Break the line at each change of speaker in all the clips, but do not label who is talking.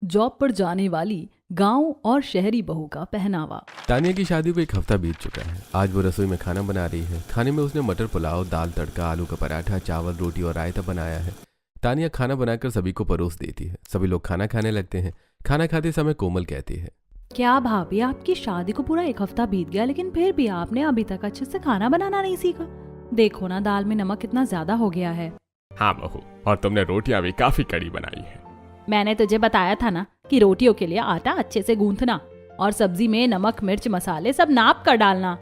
Job पर जाने वाली गांव और शहरी बहू का पहनावा।
तानिया की शादी को 1 हफ्ता बीत चुका है। आज वो रसोई में खाना बना रही है। खाने में उसने मटर पुलाव, दाल तड़का, आलू का पराठा, चावल, रोटी और रायता बनाया है। तानिया खाना बनाकर सभी को परोस देती है। सभी लोग खाना खाने लगते हैं। खाना खाते समय कोमल कहती है,
क्या भाभी, आपकी शादी को पूरा 1 हफ्ता बीत गया लेकिन फिर भी आपने अभी तक अच्छे से खाना बनाना नहीं सीखा। देखो ना, दाल में नमक कितना ज्यादा हो गया है।
हाँ बहू, और तुमने रोटियां भी काफी कड़ी बनाई है।
मैंने तुझे बताया था ना कि रोटियों के लिए आटा अच्छे से गूंथना और सब्जी में नमक मिर्च मसाले सब नाप कर डालना।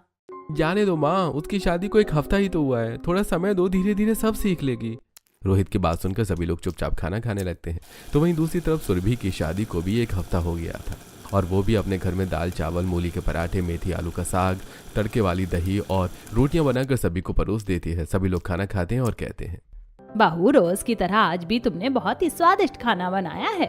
जाने दो माँ, उसकी शादी को 1 हफ्ता ही तो हुआ है। थोड़ा समय दो, धीरे धीरे सब सीख लेगी। रोहित की बात सुनकर सभी लोग चुपचाप खाना खाने लगते हैं। तो वहीं दूसरी तरफ सुरभि की शादी को भी 1 हफ्ता हो गया था और वो भी अपने घर में दाल चावल, मूली के पराठे, मेथी आलू का साग, तड़के वाली दही और रोटियां बनाकर सभी को परोस देती है। सभी लोग खाना खाते हैं और कहते हैं,
बहू, रोज की तरह आज भी तुमने बहुत ही स्वादिष्ट खाना बनाया है।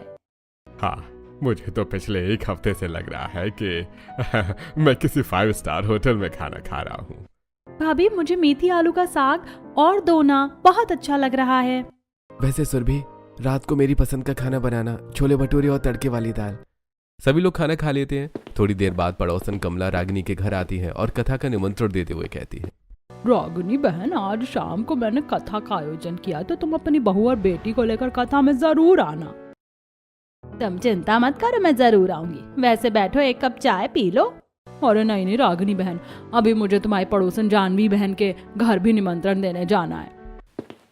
हाँ, मुझे तो पिछले 1 हफ्ते से लग रहा है कि मैं किसी 5 स्टार होटल में खाना खा रहा हूँ।
भाभी, मुझे मेथी आलू का साग और दोना बहुत अच्छा लग रहा है।
वैसे सुरभि, रात को मेरी पसंद का खाना बनाना, छोले भटूरे और तड़के वाली दाल। सभी लोग खाना खा लेते हैं। थोड़ी देर बाद पड़ोसन कमला रागिनी के घर आती है और कथा का निमंत्रण देते हुए कहती है,
रागिनी बहन, आज शाम को मैंने कथा का आयोजन किया तो तुम अपनी बहू और बेटी को लेकर कथा में जरूर आना। तुम चिंता मत करो, मैं जरूर आऊंगी। वैसे बैठो, 1 कप चाय पी लो। अरे नहीं नहीं रागिनी बहन, अभी मुझे तुम्हारी पड़ोसन जानवी बहन के घर भी निमंत्रण देने जाना है।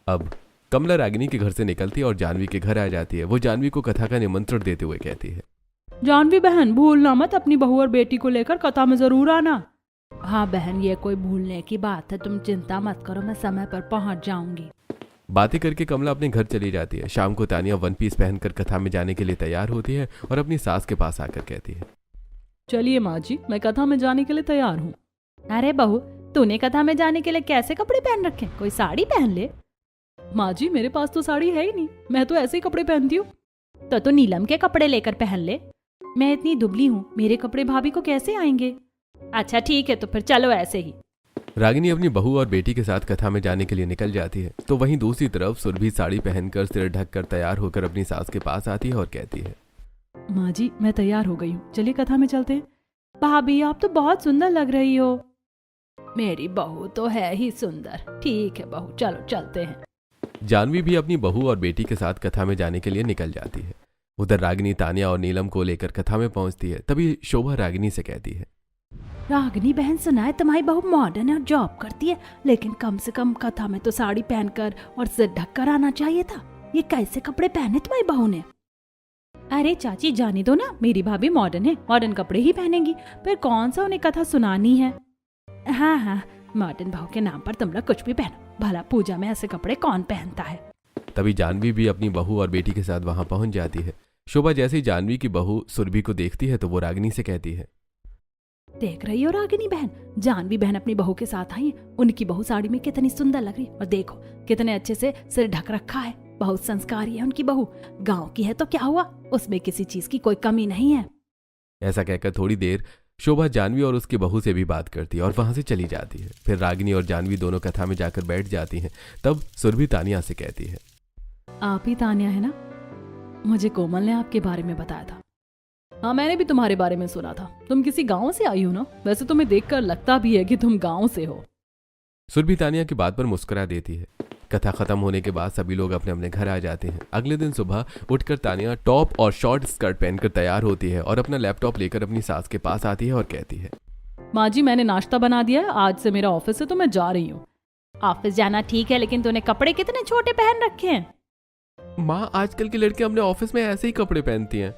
अब कमला रागिनी के घर से निकलती है और जानवी के घर आ जाती है। वो जानवी को कथा का निमंत्रण देते हुए कहती है,
जानवी बहन, भूलना मत, अपनी बहू और बेटी को लेकर कथा में जरूर आना। हाँ बहन, ये कोई भूलने की बात है, तुम चिंता मत करो, मैं समय पर पहुंच जाऊंगी।
बातें करके कमला अपने घर चली जाती है। शाम को तानिया 1 पीस पहनकर कथा में जाने के लिए तैयार होती है और अपनी सास के पास आकर कहती है,
चलिए माँ जी, मैं कथा में जाने के लिए तैयार हूँ। अरे बहू, तूने कथा में जाने के लिए कैसे कपड़े पहन रखे? कोई साड़ी पहन ले। माँ जी, मेरे पास तो साड़ी है ही नहीं, मैं तो ऐसे ही कपड़े पहनती हूँ। तो नीलम के कपड़े लेकर पहन ले। मैं इतनी दुबली हूँ, मेरे कपड़े भाभी को कैसे आएंगे? अच्छा ठीक है, तो फिर चलो ऐसे ही।
रागिनी अपनी बहू और बेटी के साथ कथा में जाने के लिए निकल जाती है। तो वहीं दूसरी तरफ सुरभि साड़ी पहनकर, सिर ढककर तैयार होकर अपनी सास के पास आती है और कहती है,
माँ जी, मैं तैयार हो गई हूँ, चलिए कथा में चलते हैं। भाभी, आप तो बहुत सुंदर लग रही हो। मेरी बहू तो है ही सुंदर। ठीक है बहू, चलो चलते हैं।
जानवी भी अपनी बहू और बेटी के साथ कथा में जाने के लिए निकल जाती है। उधर रागिनी तानिया और नीलम को लेकर कथा में पहुंचती है। तभी शोभा रागिनी से कहती है,
रागिनी बहन, सुना है तुम्हारी बहू मॉडर्न है और जॉब करती है, लेकिन कम से कम कथा में तो साड़ी पहनकर और सिर ढककर आना चाहिए था। ये कैसे कपड़े पहने तुम्हारी बहू ने? अरे चाची, जाने दो ना, मेरी भाभी मॉडर्न है, मॉडर्न कपड़े ही पहनेंगी। फिर कौन सा उन्हें कथा सुनानी है? हाँ हाँ, मॉडर्न बहू के नाम पर तुम लोग कुछ भी पहनो, भला पूजा में ऐसे कपड़े कौन पहनता है?
तभी जानवी भी अपनी बहू और बेटी के साथ वहां पहुंच जाती है। शोभा जैसे ही जानवी की बहू सुरभि को देखती है तो वो रागिनी से कहती है,
देख रही हो रागिनी बहन, जानवी बहन अपनी बहू के साथ आई है। उनकी बहू साड़ी में कितनी सुंदर लग रही है और देखो कितने अच्छे से सिर ढक रखा है। बहुत संस्कारी है उनकी बहू। गांव की है तो क्या हुआ, उसमें किसी चीज की कोई कमी नहीं है।
ऐसा कहकर थोड़ी देर शोभा जानवी और उसकी बहू से भी बात करती है और वहां से चली जाती है। फिर रागिनी और जानवी दोनों कथा में जाकर बैठ जाती हैं। तब सुरभि तानिया से कहती है,
आप ही तानिया है ना? मुझे कोमल ने आपके बारे में बताया था। हाँ, मैंने भी तुम्हारे बारे में सुना था। तुम किसी गांव से आई हो ना? वैसे तुम्हें देखकर लगता भी है कि तुम गांव से हो।
सुरभि तानिया की बात पर मुस्कुरा देती है। कथा खत्म होने के बाद सभी लोग अपने अपने घर आ जाते हैं। अगले दिन सुबह उठकर तानिया टॉप और शॉर्ट स्कर्ट पहनकर तैयार होती है और अपना लैपटॉप लेकर अपनी सास के पास आती है और कहती है,
माँ जी, मैंने नाश्ता बना दिया है, आज से मेरा ऑफिस है तो मैं जा रही हूँ। ऑफिस जाना ठीक है, लेकिन तूने कपड़े कितने छोटे पहन रखे हैं।
माँ, आजकल की लड़कियां अपने ऑफिस में ऐसे ही कपड़े पहनती हैं।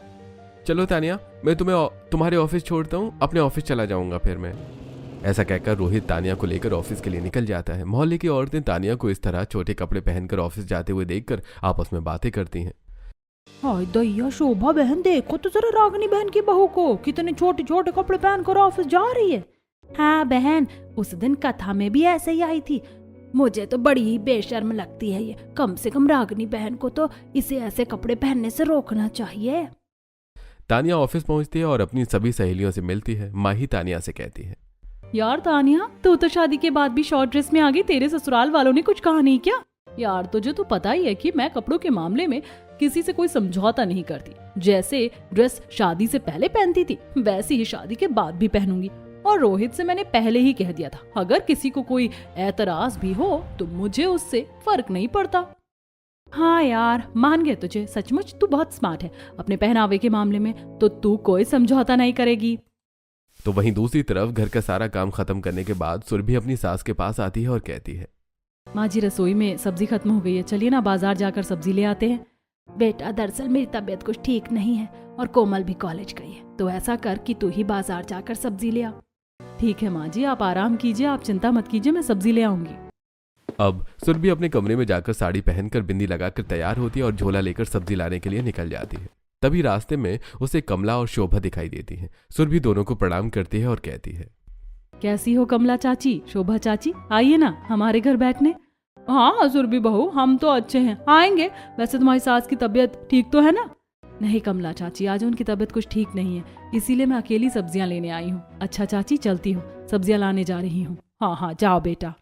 चलो तानिया, मैं तुम्हारे ऑफिस छोड़ता हूँ, अपने ऑफिस चला जाऊंगा फिर मैं। ऐसा कहकर रोहित तानिया को लेकर ऑफिस के लिए निकल जाता है। मोहल्ले की औरतें तानिया को इस तरह छोटे कपड़े पहनकर ऑफिस जाते हुए देखकर आपस में बातें करती हैं।
हाय दैया, शोभा बहन, देखो तो जरा रागिनी बहन की बहू को, कितने छोटे छोटे कपड़े पहनकर ऑफिस जा रही है। हाँ बहन, उस दिन कथा में भी ऐसे ही आई थी। मुझे तो बड़ी ही बेशर्म लगती है ये। कम से कम रागिनी बहन को तो इसे ऐसे कपड़े पहनने से रोकना चाहिए।
तानिया ऑफिस पहुंचती है और अपनी सभी सहेलियों से मिलती है। माही तानिया से कहती है,
यार तानिया, तू तो शादी के बाद भी शॉर्ट ड्रेस में आ गई। तेरे ससुराल वालों ने कुछ कहा नहीं क्या? यार तुझे तो पता ही है कि मैं कपड़ों के मामले में किसी से कोई समझौता नहीं करती। जैसे ड्रेस शादी से पहले पहनती थी वैसी ही शादी के बाद भी पहनूंगी। और रोहित से मैंने पहले ही कह दिया था, अगर किसी को कोई एतराज भी हो तो मुझे उससे फर्क नहीं पड़ता। हाँ यार, मान गए तुझे, सचमुच तू बहुत स्मार्ट है अपने पहनावे के मामले में, तो तू कोई समझौता नहीं करेगी।
तो वहीं दूसरी तरफ घर का सारा काम खत्म करने के बाद सुरभि अपनी सास के पास आती है और कहती है,
माँ जी रसोई में सब्जी खत्म हो गई है, चलिए ना बाजार जाकर सब्जी ले आते हैं। बेटा दरअसल मेरी तबीयत कुछ ठीक नहीं है और कोमल भी कॉलेज गई है, तो ऐसा कर कि तू ही बाजार जाकर सब्जी ले आ। ठीक है माँ जी, आप आराम कीजिए, आप चिंता मत कीजिए, मैं सब्जी ले आऊंगी।
अब सुरभि अपने कमरे में जाकर साड़ी पहनकर बिंदी लगाकर तैयार होती है और झोला लेकर सब्जी लाने के लिए निकल जाती है। तभी रास्ते में उसे कमला और शोभा दिखाई देती हैं। सुरभि दोनों को प्रणाम करती है और कहती है,
कैसी हो कमला चाची, शोभा चाची, आइए ना हमारे घर बैठने। हाँ सुरभि बहू, हम तो अच्छे हैं, आएंगे। वैसे तुम्हारी सास की तबीयत ठीक तो है ना? नहीं कमला चाची, आज उनकी तबीयत कुछ ठीक नहीं है, इसीलिए मैं अकेली सब्जियां लेने आई हूँ। अच्छा चाची चलती हूँ, सब्जियां लाने जा रही हूँ। हाँ हाँ जाओ बेटा।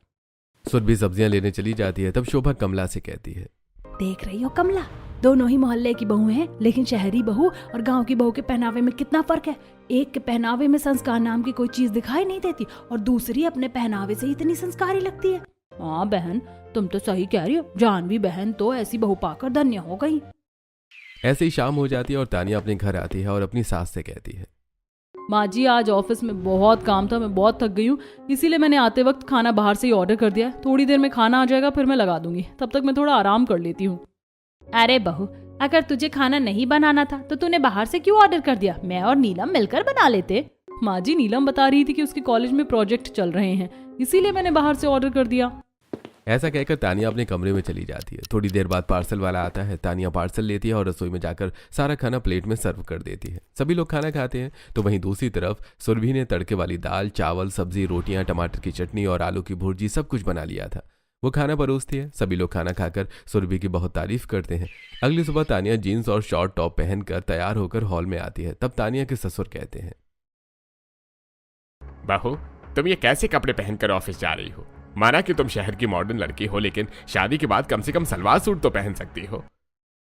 सुरभि सब्जियां लेने चली जाती है। तब शोभा कमला से कहती है,
देख रही हो कमला, दोनों ही मोहल्ले की बहू हैं, लेकिन शहरी बहू और गांव की बहू के पहनावे में कितना फर्क है। एक के पहनावे में संस्कार नाम की कोई चीज दिखाई नहीं देती और दूसरी अपने पहनावे से इतनी संस्कारी लगती है। हाँ बहन, तुम तो सही कह रही हो, जानवी बहन तो ऐसी बहू पाकर धन्य हो गई।
ऐसे ही शाम हो जाती है और तानिया अपने घर आती है और अपनी सास से कहती है,
माँ जी आज ऑफिस में बहुत काम था, मैं बहुत थक गई हूँ, इसीलिए मैंने आते वक्त खाना बाहर से ही ऑर्डर कर दिया है। थोड़ी देर में खाना आ जाएगा, फिर मैं लगा दूंगी, तब तक मैं थोड़ा आराम कर लेती हूँ। अरे बहू, अगर तुझे खाना नहीं बनाना था तो तूने बाहर से क्यों ऑर्डर कर दिया? मैं और नीलम मिलकर बना लेते। माँ जी नीलम बता रही थी कि उसके कॉलेज में प्रोजेक्ट चल रहे हैं, इसीलिए मैंने बाहर से ऑर्डर कर दिया।
ऐसा कहकर तानिया अपने कमरे में चली जाती है। थोड़ी देर बाद पार्सल वाला आता है। तानिया पार्सल लेती है और रसोई में जाकर सारा खाना प्लेट में सर्व कर देती है। सभी लोग खाना खाते हैं। तो वहीं दूसरी तरफ सुरभि ने तड़के वाली दाल, चावल, सब्जी, रोटियां, टमाटर की चटनी और आलू की भुर्जी सब कुछ बना लिया था। वो खाना परोसती है। सभी लोग खाना खाकर सुरभि की बहुत तारीफ करते हैं। अगली सुबह तानिया जीन्स और शॉर्ट टॉप पहनकर तैयार होकर हॉल में आती है। तब तानिया के ससुर कहते हैं,
बहू, तुम ये कैसे कपड़े पहनकर ऑफिस जा रही हो? माना कि तुम शहर की मॉडर्न लड़की हो, लेकिन शादी के बाद कम से कम सलवार सूट तो पहन सकती हो।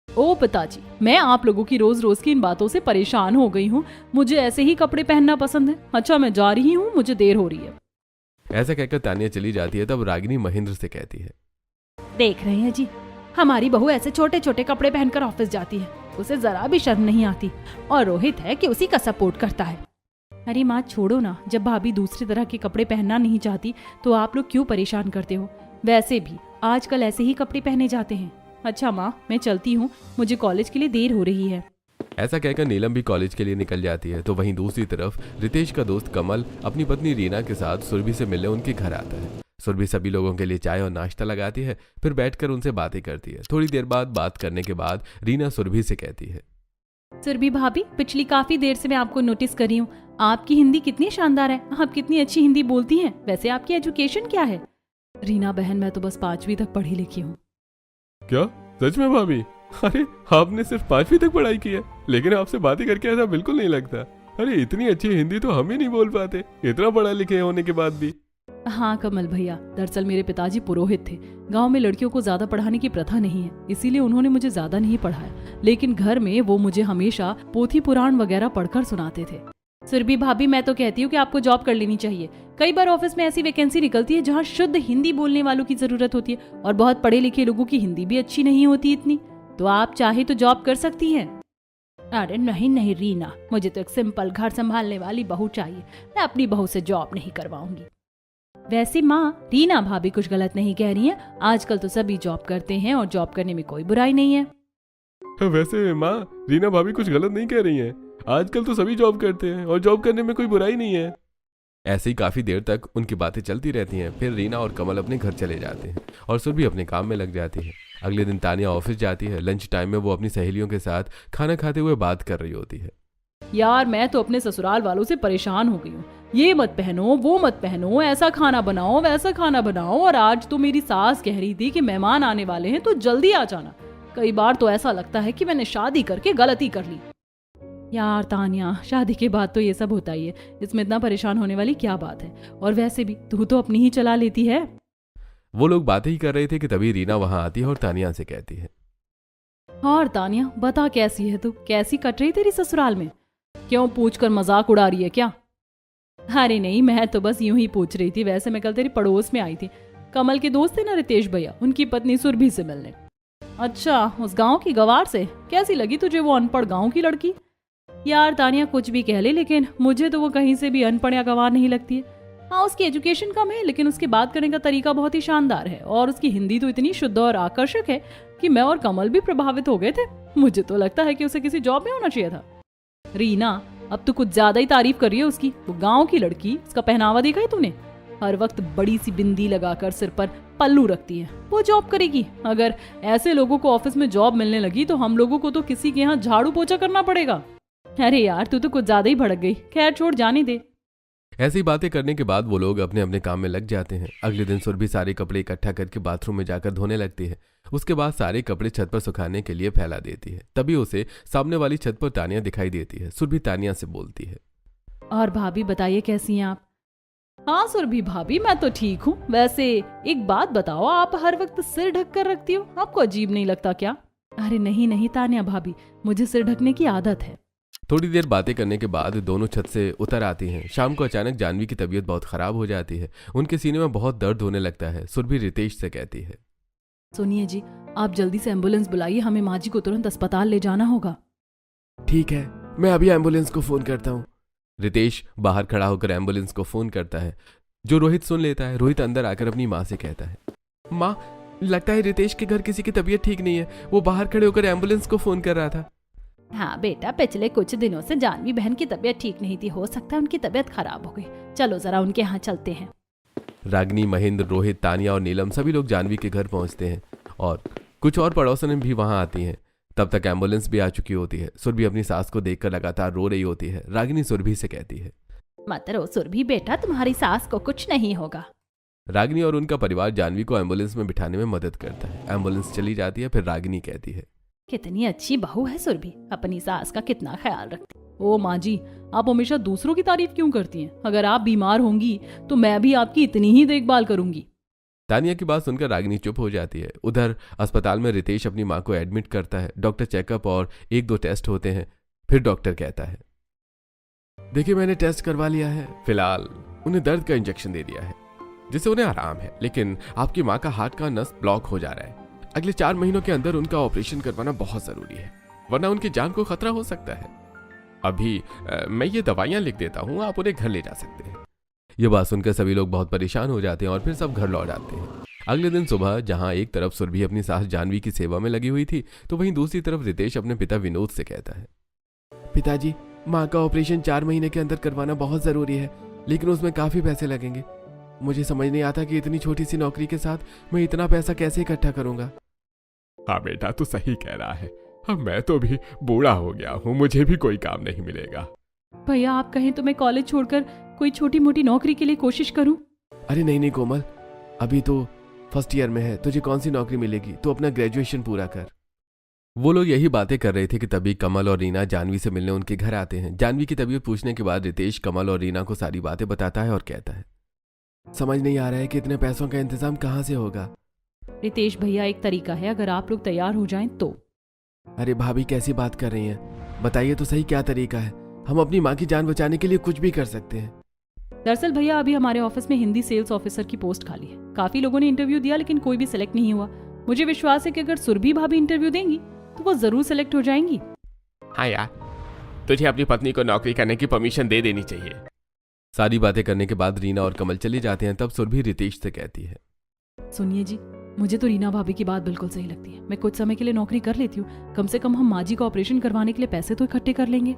ओ पिताजी, मैं आप लोगों की रोज रोज की इन बातों से परेशान हो गई हूँ। मुझे ऐसे ही कपड़े पहनना पसंद है। अच्छा मैं जा रही हूँ, मुझे देर हो रही है।
ऐसा कहकर तानिया चली जाती है। तब रागिनी महेंद्र से कहती है,
देख रहे हैं जी, हमारी बहू ऐसे छोटे छोटे कपड़े पहनकर ऑफिस जाती है, उसे जरा भी शर्म नहीं आती। और रोहित है कि उसी का सपोर्ट करता है। अरे माँ छोड़ो ना, जब भाभी दूसरी तरह के कपड़े पहनना नहीं चाहती तो आप लोग क्यों परेशान करते हो? वैसे भी आजकल ऐसे ही कपड़े पहने जाते हैं। अच्छा माँ मैं चलती हूँ, मुझे कॉलेज के लिए देर हो रही है।
ऐसा कहकर नीलम भी कॉलेज के लिए निकल जाती है। तो वहीं दूसरी तरफ रितेश का दोस्त कमल अपनी पत्नी रीना के साथ सुरभि से मिलने उनके घर आता है। सुरभि सभी लोगों के लिए चाय और नाश्ता लगाती है, फिर बैठकर उनसे बातें करती है। थोड़ी देर बाद बात करने के बाद रीना सुरभि से कहती है,
सुरभि भाभी, पिछली काफी देर से मैं आपको नोटिस कर रही हूँ, आपकी हिंदी कितनी शानदार है, आप कितनी अच्छी हिंदी बोलती हैं। वैसे आपकी एजुकेशन क्या है? रीना बहन, मैं तो बस 5वीं तक पढ़ी लिखी हूँ।
क्या सच में भाभी? अरे आपने सिर्फ 5वीं तक पढ़ाई की है, लेकिन आपसे बातें करके ऐसा बिल्कुल नहीं लगता। अरे इतनी अच्छी हिंदी तो हम ही नहीं बोल पाते, इतना पढ़ा लिखे होने के बाद भी।
हाँ कमल भैया, दरअसल मेरे पिताजी पुरोहित थे। गांव में लड़कियों को ज्यादा पढ़ाने की प्रथा नहीं है, इसीलिए उन्होंने मुझे ज्यादा नहीं पढ़ाया, लेकिन घर में वो मुझे हमेशा पोथी पुराण वगैरह पढ़कर सुनाते थे। सुरभि भाभी, मैं तो कहती हूँ कि आपको जॉब कर लेनी चाहिए। कई बार ऑफिस में ऐसी वैकेंसी निकलती है जहाँ शुद्ध हिंदी बोलने वालों की जरूरत होती है और बहुत पढ़े लिखे लोगों की हिंदी भी अच्छी नहीं होती इतनी, तो आप चाहे तो जॉब कर सकती हैं। अरे नहीं नहीं रीना, मुझे तो एक सिंपल घर संभालने वाली बहू चाहिए, मैं अपनी बहू से जॉब नहीं करवाऊंगी। वैसे माँ, रीना भाभी कुछ गलत नहीं कह रही हैं, आजकल तो सभी जॉब करते हैं और जॉब करने में कोई बुराई नहीं है।
वैसे माँ, रीना भाभी कुछ गलत नहीं कह रही हैं, आजकल तो सभी जॉब करते हैं और जॉब करने में कोई बुराई नहीं है।
ऐसे ही काफी देर तक उनकी बातें चलती रहती हैं। फिर रीना और कमल अपने घर चले जाते हैं और सुरभि अपने काम में लग जाती है। अगले दिन तानिया ऑफिस जाती है। लंच टाइम में वो अपनी सहेलियों के साथ खाना खाते हुए बात कर रही होती है।
यार मैं तो अपने ससुराल वालों से परेशान हो गई हूँ, ये मत पहनो, वो मत पहनो, ऐसा खाना बनाओ, वैसा खाना बनाओ, और आज तो मेरी सास कह रही थी कि मेहमान आने वाले हैं तो जल्दी आ जाना। कई बार तो ऐसा लगता है कि मैंने शादी करके गलती कर ली। यार तानिया, शादी के बाद तो ये सब होता ही है, इसमें इतना परेशान होने वाली क्या बात है? और वैसे भी तू तो अपनी ही चला लेती है।
वो लोग बातें ही कर रहे थे कि तभी रीना वहां आती है और तानिया से कहती है,
और तानिया बता, कैसी है तू? कैसी कट रही तेरी ससुराल में? क्यों पूछ कर मजाक उड़ा रही है क्या? अरे नहीं, मैं तो बस यूं ही पूछ रही थी। वैसे मैं कल तेरी पड़ोस में आई थी, कमल के दोस्त थे ना रितेश भैया, उनकी पत्नी सुरभि से मिलने। अच्छा, उस गांव की गवार से? कैसी लगी तुझे वो अनपढ़ गांव की लड़की? यार तानिया कुछ भी कह ले, लेकिन मुझे तो वो कहीं से भी अनपढ़ या गवार नहीं लगती है। हाँ, उसकी एजुकेशन कम है, लेकिन उसके बात करने का तरीका बहुत ही शानदार है, और उसकी हिंदी तो इतनी शुद्ध और आकर्षक है कि मैं और कमल भी प्रभावित हो गए थे। मुझे तो लगता है कि उसे किसी जॉब में होना चाहिए था। रीना, अब तो कुछ ज्यादा ही तारीफ कर रही है उसकी। वो गांव की लड़की, उसका पहनावा देखा है तूने? हर वक्त बड़ी सी बिंदी लगाकर सिर पर पल्लू रखती है। वो जॉब करेगी? अगर ऐसे लोगों को ऑफिस में जॉब मिलने लगी तो हम लोगों को तो किसी के यहाँ झाड़ू पोछा करना पड़ेगा। अरे यार, तू तो कुछ ज्यादा ही भड़क गई। खैर छोड़, जाने दे।
ऐसी बातें करने के बाद वो लोग अपने अपने काम में लग जाते हैं। अगले दिन सुरभि सारे कपड़े इकट्ठा करके बाथरूम में जाकर धोने लगती है। उसके बाद सारे कपड़े छत पर सुखाने के लिए फैला देती है। तभी उसे सामने वाली छत पर तानिया दिखाई देती है। सुरभि तानिया से बोलती है,
और भाभी बताइए, कैसी हैं आप? हाँ सुरभि भाभी, मैं तो ठीक हूँ। वैसे एक बात बताओ, आप हर वक्त सिर ढक कर रखती हो, आपको अजीब नहीं लगता क्या? अरे नहीं नहीं तानिया भाभी, मुझे सिर ढकने की आदत है।
थोड़ी देर बातें करने के बाद दोनों छत से उतर आती हैं। शाम को अचानक जानवी की तबीयत बहुत खराब हो जाती है। उनके सीने में बहुत दर्द होने लगता है। सुरभि रितेश से कहती है,
सुनिए जी, आप जल्दी से एम्बुलेंस बुलाइए, हमें माँ जी को तुरंत अस्पताल ले जाना होगा।
ठीक है, मैं अभी एम्बुलेंस को फोन करता हूँ। रितेश बाहर खड़ा होकर एम्बुलेंस को फोन करता है, जो रोहित सुन लेता है। रोहित अंदर आकर अपनी माँ से कहता है, माँ, लगता है रितेश के घर किसी की तबीयत ठीक नहीं है। वो बाहर खड़े होकर एम्बुलेंस को फोन कर रहा था।
हाँ बेटा, पिछले कुछ दिनों से जानवी बहन की तबीयत ठीक नहीं थी, हो सकता है उनकी तबीयत खराब हो गई। चलो जरा उनके यहाँ चलते हैं।
रागिनी, महेंद्र, रोहित, तानिया और नीलम सभी लोग जानवी के घर पहुंचते हैं और कुछ और पड़ोसन भी वहां आती हैं। तब तक एम्बुलेंस भी आ चुकी होती है। सुरभि अपनी सास को देखकर लगातार रो रही होती है। रागिनी सुरभि से कहती है,
मत रो सुरभि बेटा, तुम्हारी सास को कुछ नहीं होगा।
रागिनी और उनका परिवार जानवी को एम्बुलेंस में बिठाने में मदद करता है। एम्बुलेंस चली जाती है। फिर रागिनी कहती है,
कितनी अच्छी बहू है सुरभि, अपनी सास का कितना ख्याल रखती। ओ माँ जी, आप हमेशा दूसरों की तारीफ क्यों करती हैं? अगर आप बीमार होंगी तो मैं भी आपकी इतनी ही देखभाल करूंगी।
तानिया की बात सुनकर रागिनी चुप हो जाती है। उधर अस्पताल में रितेश अपनी माँ को एडमिट करता है। डॉक्टर चेकअप और 1-2 टेस्ट होते हैं। फिर डॉक्टर कहता है, देखिए मैंने टेस्ट करवा लिया है। फिलहाल उन्हें दर्द का इंजेक्शन दे दिया है, जिससे उन्हें आराम है। लेकिन आपकी माँ का हार्ट का नस ब्लॉक हो जा रहा है। अगले 4 महीनों के अंदर उनका ऑपरेशन करवाना बहुत जरूरी है, वरना उनकी जान को खतरा हो सकता है। अभी मैं ये दवाइयां लिख देता हूँ, आप उन्हें घर ले जा सकते हैं। ये बात सुनकर सभी लोग बहुत परेशान हो जाते हैं और फिर सब घर लौट आते हैं। अगले दिन सुबह जहां एक तरफ सुरभि अपनी सास जानवी की सेवा में लगी हुई थी, तो वहीं दूसरी तरफ रितेश अपने पिता विनोद से कहता है, पिताजी, माँ का ऑपरेशन 4 महीने के अंदर करवाना बहुत जरूरी है, लेकिन उसमें काफी पैसे लगेंगे। मुझे समझ नहीं आता कि इतनी छोटी सी नौकरी के साथ मैं इतना पैसा कैसे इकट्ठा करूंगा।
हाँ बेटा, तू सही कह रहा है। अब मैं तो भी बूढ़ा हो गया हूँ, मुझे भी कोई काम नहीं मिलेगा।
भैया आप कहें तो मैं कॉलेज छोड़कर कोई छोटी मोटी नौकरी के लिए कोशिश करूं?
अरे नहीं नहीं कोमल, अभी तो फर्स्ट ईयर में है, तुझे कौन सी नौकरी मिलेगी? तो अपना ग्रेजुएशन पूरा कर। वो लोग यही बातें कर रहे थे कि तभी कमल और रीना जानवी से मिलने उनके घर आते हैं। जानवी की तबीयत पूछने के बाद रितेश कमल और रीना को सारी बातें बताता है और कहता है, समझ नहीं आ रहा है कि इतने पैसों का इंतजाम कहाँ से होगा।
रितेश भैया, एक तरीका है, अगर आप लोग तैयार हो जाएं तो।
अरे भाभी कैसी बात कर रही हैं? बताइए तो सही क्या तरीका है। हम अपनी माँ की जान बचाने के लिए कुछ भी कर सकते हैं।
दरअसल भैया, अभी हमारे ऑफिस में हिंदी सेल्स ऑफिसर की पोस्ट खाली है। काफी लोगों ने इंटरव्यू दिया, लेकिन कोई भी सिलेक्ट नहीं हुआ। मुझे विश्वास है कि अगर सुरभि भाभी इंटरव्यू देंगी तो वो जरूर सिलेक्ट हो जाएंगी।
हाँ यार, तुझे अपनी पत्नी को नौकरी करने की परमिशन दे देनी चाहिए।
सारी बातें करने के बाद रीना और कमल चले जाते हैं। तब सुरभि रितेश से कहती है,
सुनिए जी, मुझे तो रीना भाभी की बात बिल्कुल सही लगती है। मैं कुछ समय के लिए नौकरी कर लेती हूँ, कम से कम हम माँ जी का ऑपरेशन करवाने के लिए पैसे तो इकट्ठे कर लेंगे।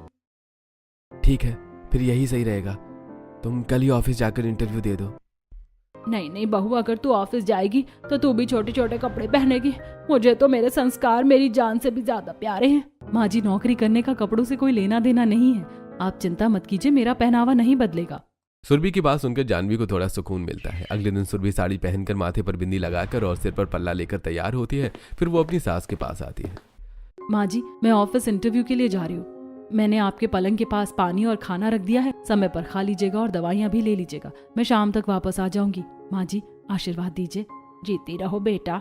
ठीक है, फिर यही सही रहेगा। तुम कल ही ऑफिस जाकर इंटरव्यू दे दो।
नहीं नहीं बहू, अगर तू ऑफिस जाएगी तो तू भी छोटे छोटे कपड़े पहनेगी। मुझे तो मेरे संस्कार मेरी जान से भी ज्यादा प्यारे हैं। माँ जी, नौकरी करने का कपड़ों से कोई लेना देना नहीं है। आप चिंता मत कीजिए, मेरा पहनावा नहीं बदलेगा।
सुरभि की बात सुनकर जानवी को थोड़ा सुकून मिलता है। अगले दिन सुरभि साड़ी पहनकर, माथे पर बिंदी लगाकर और सिर पर पल्ला लेकर तैयार होती है। फिर वो अपनी सास के पास आती है।
माँ जी, मैं ऑफिस इंटरव्यू के लिए जा रही हूँ। मैंने आपके पलंग के पास पानी और खाना रख दिया है, समय पर खा लीजिएगा और दवाइयाँ भी ले लीजिएगा। मैं शाम तक वापस आ जाऊंगी। माँ जी, आशीर्वाद दीजिए। जीती रहो बेटा।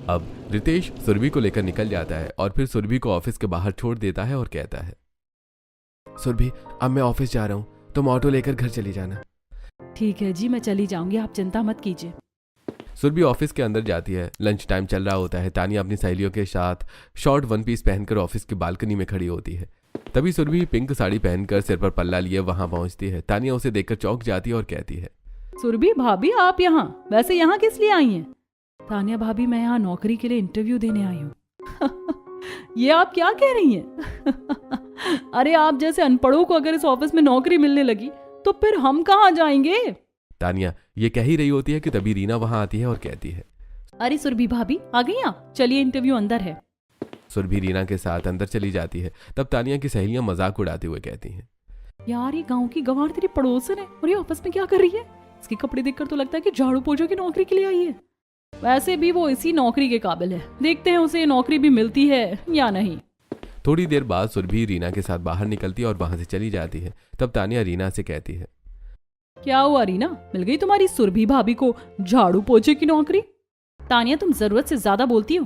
अब रितेश सुरभि को लेकर निकल जाता है और फिर सुरभि को ऑफिस के बाहर छोड़ देता है और कहता है, सुरभि अब मैं ऑफिस जा रहा हूँ, तुम ऑटो लेकर घर चली जाना।
ठीक है जी, मैं चली जाऊंगी, आप चिंता मत कीजिए।
सुरभि ऑफिस के अंदर जाती है। लंच टाइम चल रहा होता है। तानिया अपनी सहेलियों के साथ शॉर्ट वन पीस पहनकर ऑफिस की बालकनी में खड़ी होती है। तभी सुरभि पिंक साड़ी पहनकर सिर पर पल्ला लिए वहां पहुंचती है। तानिया उसे देखकर चौंक जाती है और कहती है,
सुरभि भाभी आप यहाँ, वैसे यहाँ किस लिए आई हैं? तानिया भाभी मैं यहाँ नौकरी के लिए इंटरव्यू देने आई हूँ। ये आप क्या कह रही हैं? अरे आप जैसे अनपढ़ों को अगर इस ऑफिस में नौकरी मिलने लगी तो फिर हम कहाँ जाएंगे?
तानिया ये कह ही रही होती है कि तभी रीना वहां आती है और कहती है,
अरे सुरभि भाभी आ गई आप, चलिए इंटरव्यू अंदर है।
सुरभि रीना के साथ अंदर चली जाती है। तब तानिया की सहेलियां मजाक उड़ाते हुए कहती हैं,
यार ये गांव की गंवार तेरी पड़ोसन है और ये ऑफिस में क्या कर रही है? इसके कपड़े देखकर तो लगता है कि झाड़ू पोछा की नौकरी के लिए आई है। वैसे भी वो इसी नौकरी के काबिल है, देखते हैं उसे नौकरी भी मिलती है या नहीं।
थोड़ी देर बाद सुरभि रीना के साथ बाहर निकलती है और वहां से चली जाती है। तब तानिया रीना से कहती है,
क्या हुआ रीना, मिल गई तुम्हारी सुरभि भाभी को झाड़ू पोछे की नौकरी? तानिया तुम जरूरत से ज्यादा बोलती हो।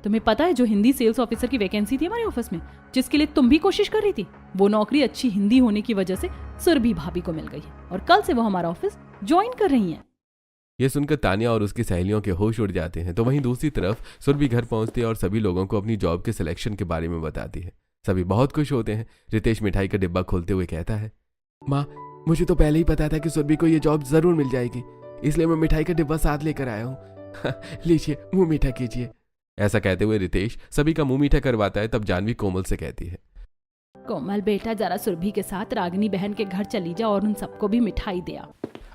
तुम्हें पता है जो हिंदी सेल्स ऑफिसर की वैकेंसी थी हमारे ऑफिस में, जिसके लिए तुम भी कोशिश कर रही थी, वो नौकरी अच्छी हिंदी होने की वजह से सुरभि भाभी को मिल गई है और कल से वो हमारा ऑफिस ज्वाइन कर रही हैं।
ये सुनकर तानिया और उसकी सहेलियों के होश उड़ जाते हैं। तो वहीं दूसरी तरफ सुरभि घर पहुंचती है और सभी लोगों को अपनी जॉब के सिलेक्शन के बारे में बताती है। सभी बहुत खुश होते हैं। रितेश मिठाई का डिब्बा खोलते हुए कहता है, माँ मुझे तो पहले ही पता था कि सुरभि को ये जॉब जरूर मिल जाएगी, इसलिए मैं मिठाई का डिब्बा साथ लेकर आया हूँ। लीजिए मुंह मीठा कीजिए। ऐसा कहते हुए रितेश सभी का मुंह मीठा करवाता है। तब जानवी कोमल से कहती है,
कोमल बेटा जरा सुरभि के साथ रागिनी बहन के घर चली जा और उन सबको भी मिठाई दे आ।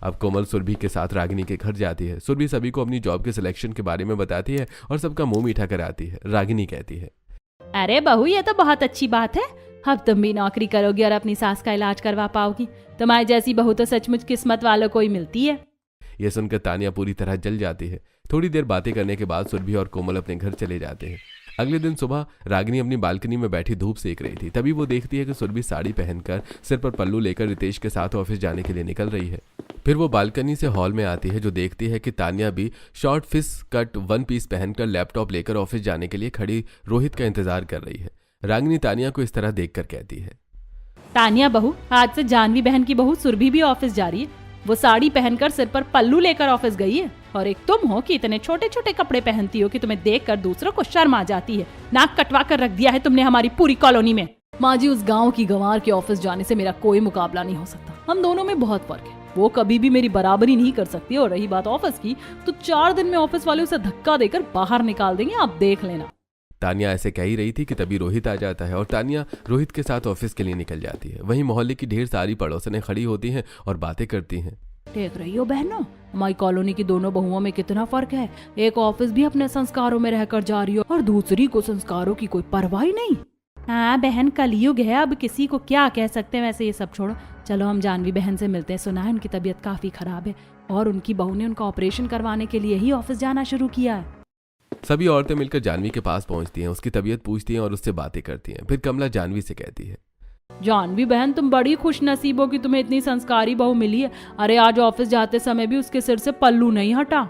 अब कोमल सुरभि के साथ रागिनी के घर जाती है। सुरभि सभी को अपनी जॉब के सिलेक्शन के बारे में बताती है और सबका मुंह मीठा कराती है। रागिनी कहती है,
अरे बहू ये तो बहुत अच्छी बात है, अब तुम भी नौकरी करोगी और अपनी सास का इलाज करवा पाओगी। तुम्हारी जैसी बहू तो सचमुच किस्मत वालों को ही मिलती है।
यह सुनकर तानिया पूरी तरह जल जाती है। थोड़ी देर बातें करने के बाद सुरभि और कोमल अपने घर चले जाते हैं। अगले दिन सुबह रागिनी अपनी बालकनी में बैठी धूप सेक रही थी। तभी वो देखती है कि सुरभि साड़ी पहनकर सिर पर पल्लू लेकर रितेश के साथ ऑफिस जाने के लिए निकल रही है। फिर वो बालकनी से हॉल में आती है, जो देखती है कि तानिया भी short fish cut one piece पहनकर लैपटॉप लेकर ऑफिस जाने के लिए खड़ी रोहित का इंतजार कर रही है। रागिनी तानिया को इस तरह देखकर कहती है,
तानिया बहू आज से जानवी बहन की बहू सुरभि भी ऑफिस जा रही है। वो साड़ी पहनकर सिर पर पल्लू लेकर ऑफिस गई है और एक तुम हो कि इतने छोटे छोटे कपड़े पहनती हो कि तुम्हें देखकर दूसरों को शर्म आ जाती है। नाक कटवा कर रख दिया है तुमने हमारी पूरी कॉलोनी में। माँ जी उस गांव की गंवार के ऑफिस जाने से मेरा कोई मुकाबला नहीं हो सकता। हम दोनों में बहुत फर्क है। वो कभी भी मेरी बराबरी नहीं कर सकती और रही बात ऑफिस की, तो 4 दिन में ऑफिस वाले उसे धक्का देकर बाहर निकाल देंगे, आप देख लेना।
तानिया ऐसे कह ही रही थी कि तभी रोहित आ जाता है और तानिया रोहित के साथ ऑफिस के लिए निकल जाती है। वहीं मोहल्ले की ढेर सारी पड़ोसनें खड़ी होती हैं और बातें करती हैं।
देख रही हो बहनों, हमारी कॉलोनी की दोनों बहुओं में कितना फर्क है। एक ऑफिस भी अपने संस्कारों में रहकर जा रही हो और दूसरी को संस्कारों की कोई परवाह ही नहीं। हाँ बहन कलयुग है, अब किसी को क्या कह सकते हैं। वैसे ये सब छोड़ो, चलो हम जानवी बहन से मिलते हैं। सुना है उनकी तबीयत काफी खराब है और उनकी बहू ने उनका ऑपरेशन करवाने के लिए ही ऑफिस जाना शुरू किया है।
सभी औरतें मिलकर जानवी के पास पहुंचती हैं, उसकी तबीयत पूछती हैं और उससे बातें करती हैं। फिर कमला जानवी से कहती है,
जानवी बहन तुम बड़ी खुश नसीब हो कि तुम्हें इतनी संस्कारी बहू मिली है। अरे आज ऑफिस जाते समय भी उसके सिर से पल्लू नहीं हटा।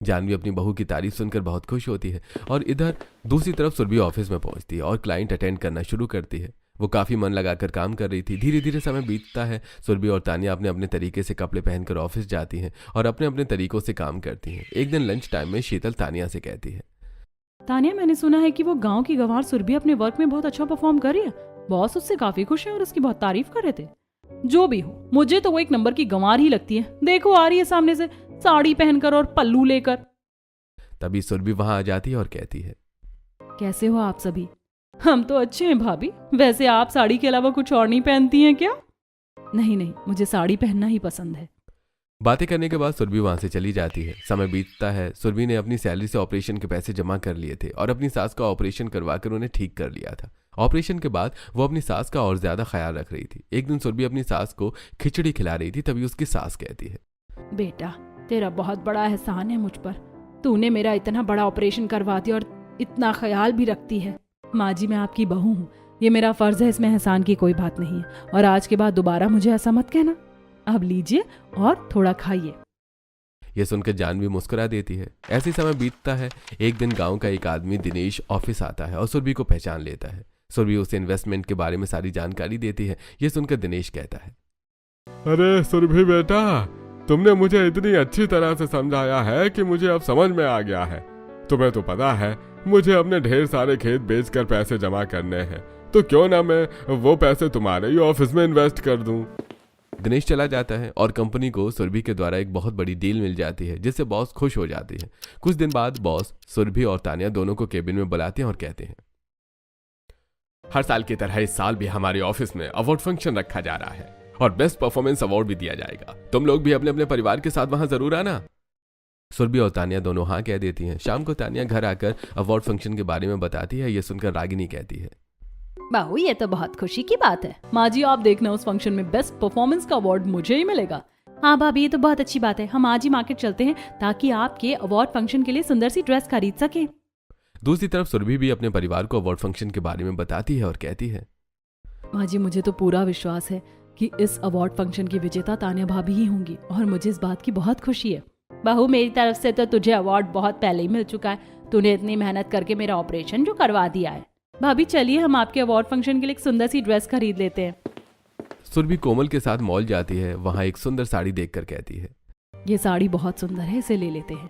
जानवी अपनी बहू की तारीफ सुनकर बहुत खुश होती है और इधर दूसरी तरफ सुरभि ऑफिस में पहुंचती है और क्लाइंट अटेंड करना शुरू करती है। वो काफी मन लगाकर काम कर रही थी। धीरे धीरे समय बीतता है। सुरभि और तानिया अपने अपने तरीके से कपड़े पहनकर ऑफिस जाती हैं और अपने अपने तरीकों से काम करती हैं। एक दिन लंच टाइम में शीतल तानिया से कहती है,
तानिया मैंने सुना है कि वो गांव की गंवार सुरभि अपने वर्क में बहुत अच्छा परफॉर्म कर रही है। बॉस उससे काफी खुश है और उसकी बहुत तारीफ कर रहे थे। जो भी हो, मुझे तो वो एक नंबर की गंवार ही लगती है। देखो आ रही है सामने से साड़ी पहनकर और पल्लू लेकर।
तभी सुरभि वहां आ जाती है और कहती है,
कैसे हो आप सभी? हम तो अच्छे हैं भाभी। वैसे आप साड़ी के अलावा कुछ और नहीं पहनती हैं क्या? नहीं, मुझे साड़ी पहनना ही पसंद है।
बातें करने के बाद सुरभि वहां से चली जाती है। समय बीतता है। सुरभि ने अपनी सैलरी से ऑपरेशन के पैसे जमा कर लिए थे और अपनी सास का ऑपरेशन करवाकर उन्हें ठीक कर लिया था। ऑपरेशन के बाद वो अपनी सास का और ज्यादा ख्याल रख रही थी। एक दिन सुरभि अपनी सास को खिचड़ी खिला रही थी। तभी उसकी सास कहती है,
बेटा तेरा बहुत बड़ा एहसान है मुझ पर। तूने मेरा इतना बड़ा ऑपरेशन करवा दिया और इतना ख्याल भी रखती है। माँ जी मैं आपकी बहू हूँ, ये मेरा फर्ज है, इसमें एहसान की कोई बात नहीं है। और आज के बाद दोबारा मुझे ऐसा मत कहना। अब लीजिए और थोड़ा खाइए।
यह सुनकर जानवी मुस्कुरा देती है। ऐसे समय बीतता है। एक दिन गांव का एक आदमी दिनेश ऑफिस आता है और सुरभि को पहचान लेता है। सुरभि उसे इन्वेस्टमेंट के बारे में सारी जानकारी देती है। यह सुनकर दिनेश कहता है,
अरे सुरभि बेटा, तुमने मुझे इतनी अच्छी तरह से समझाया है कि मुझे अब समझ में आ गया है। तुम्हें तो पता है मुझे अपने ढेर सारे खेत बेचकर पैसे जमा करने हैं, तो क्यों ना मैं वो पैसे तुम्हारे ही ऑफिस में इन्वेस्ट कर दूं।
दिनेश चला जाता है और कंपनी को सुरभि के द्वारा एक बहुत बड़ी डील मिल जाती है, जिससे बॉस खुश हो जाती है। कुछ दिन बाद बॉस सुरभि और तानिया दोनों को केबिन में बुलाते हैं और कहते हैं,
हर साल की तरह इस साल भी हमारे ऑफिस में अवार्ड फंक्शन रखा जा रहा है और बेस्ट परफॉर्मेंस अवार्ड भी दिया जाएगा। तुम लोग भी अपने अपने परिवार के साथ वहां जरूर आना।
सुरभि और तानिया दोनों हाँ कह देती हैं। शाम को तानिया घर आकर अवार्ड फंक्शन के बारे में बताती है। यह सुनकर रागिनी कहती है,
बहू ये तो बहुत खुशी की बात है। माँ जी आप देखना, उस फंक्शन में बेस्ट परफॉर्मेंस का अवार्ड मुझे ही मिलेगा। हाँ भाभी ये तो बहुत अच्छी बात है। हम आज ही मार्केट चलते हैं ताकि आपके अवार्ड फंक्शन के लिए सुंदर सी ड्रेस खरीद सके।
दूसरी तरफ सुरभि भी अपने परिवार को अवार्ड फंक्शन के बारे में बताती है और कहती है,
माँ जी मुझे तो पूरा विश्वास है कि इस अवार्ड फंक्शन की विजेता तानिया भाभी ही होंगी और मुझे इस बात की बहुत खुशी है। बहू मेरी तरफ से तो तुझे अवार्ड बहुत पहले ही मिल चुका है। तूने इतनी मेहनत करके मेरा ऑपरेशन जो करवा दिया है। भाभी चलिए हम आपके अवार्ड फंक्शन के लिए एक सुंदर सी ड्रेस खरीद लेते हैं।
सुरभि कोमल के साथ मॉल जाती है। वहां एक सुंदर साड़ी देखकर कहती है,
ये साड़ी बहुत सुंदर है, इसे ले लेते हैं।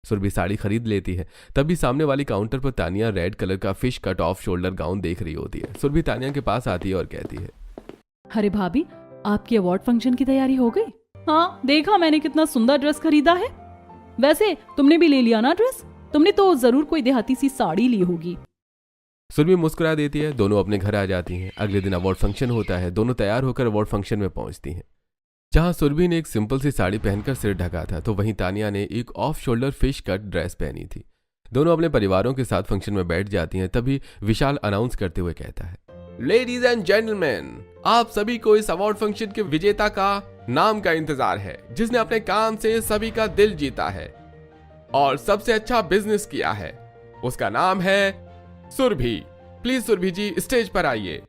सुरभि साड़ी खरीद लेती है। तभी सामने वाली काउंटर पर तानिया रेड कलर का fish cut off shoulder gown देख रही होती है। सुरभि तानिया के पास आती है और कहती है,
अरे भाभी आपकी अवार्ड फंक्शन की तैयारी हो गई? हाँ देखा मैंने कितना सुंदर ड्रेस खरीदा है। वैसे तुमने भी ले लिया ना ड्रेस? तुमने तो जरूर कोई देहाती सी साड़ी ली होगी।
सुरभि मुस्कुरा देती है। दोनों अपने घर आ जाती हैं। अगले दिन अवार्ड फंक्शन होता है। दोनों तैयार होकर अवार्ड फंक्शन में पहुंचती हैं। जहां सुरभि ने एक सिंपल सी साड़ी पहनकर सिर ढका था, तो वहीं तानिया ने एक off shoulder fish cut dress पहनी थी। दोनों अपने परिवारों के साथ फंक्शन में बैठ जाती हैं। तभी विशाल अनाउंस करते हुए कहता है, लेडीज एंड जेंटलमैन, आप सभी को इस अवार्ड फंक्शन के विजेता का नाम का इंतजार है, जिसने अपने काम से सभी का दिल जीता है और सबसे अच्छा बिजनेस किया है। उसका नाम है सुरभि। प्लीज सुरभि जी स्टेज पर आइए।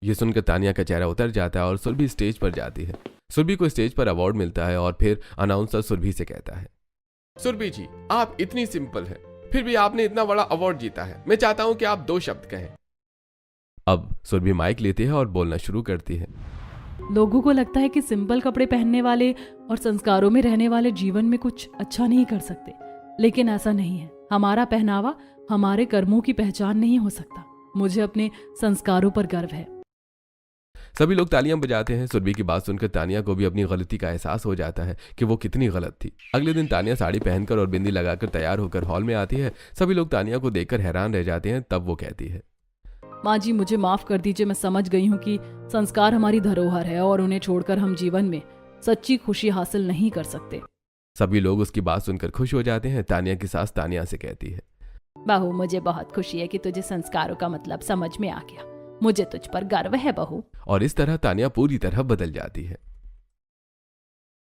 ये सुनकर तानिया का चेहरा उतर जाता है और सुरभि स्टेज पर जाती है। सुरभि को स्टेज पर अवार्ड मिलता है और फिर अनाउंसर सुरभि से कहता है, सुरभि जी आप इतनी सिंपल हैं, फिर भी आपने इतना बड़ा अवार्ड जीता है। मैं चाहता हूं कि आप 2 शब्द कहें। अब सुरभि माइक लेती है और बोलना शुरू करती है।
लोगों को लगता है कि सिंपल कपड़े पहनने वाले और संस्कारों में रहने वाले जीवन में कुछ अच्छा नहीं कर सकते, लेकिन ऐसा नहीं है। हमारा पहनावा हमारे कर्मों की पहचान नहीं हो सकता। मुझे अपने संस्कारों पर गर्व है।
सभी लोग तालियां बजाते हैं। सुरभि की बात सुनकर तानिया को भी अपनी गलती का एहसास हो जाता है कि वो कितनी गलत थी। अगले दिन तानिया साड़ी पहनकर और बिंदी लगाकर तैयार होकर हॉल में आती है। सभी लोग तानिया को देखकर हैरान रह जाते हैं। तब वो कहती है,
माँ जी मुझे माफ कर दीजिए। मैं समझ गई हूँ कि संस्कार हमारी धरोहर है और उन्हें छोड़कर हम जीवन में सच्ची खुशी हासिल नहीं कर सकते।
सभी लोग उसकी बात सुनकर खुश हो जाते हैं। तानिया की सास तानिया से कहती है,
बहू मुझे बहुत खुशी है कि तुझे संस्कारों का मतलब समझ में आ गया। मुझे तुझ पर गर्व है बहू।
और इस तरह तानिया पूरी तरह बदल जाती है।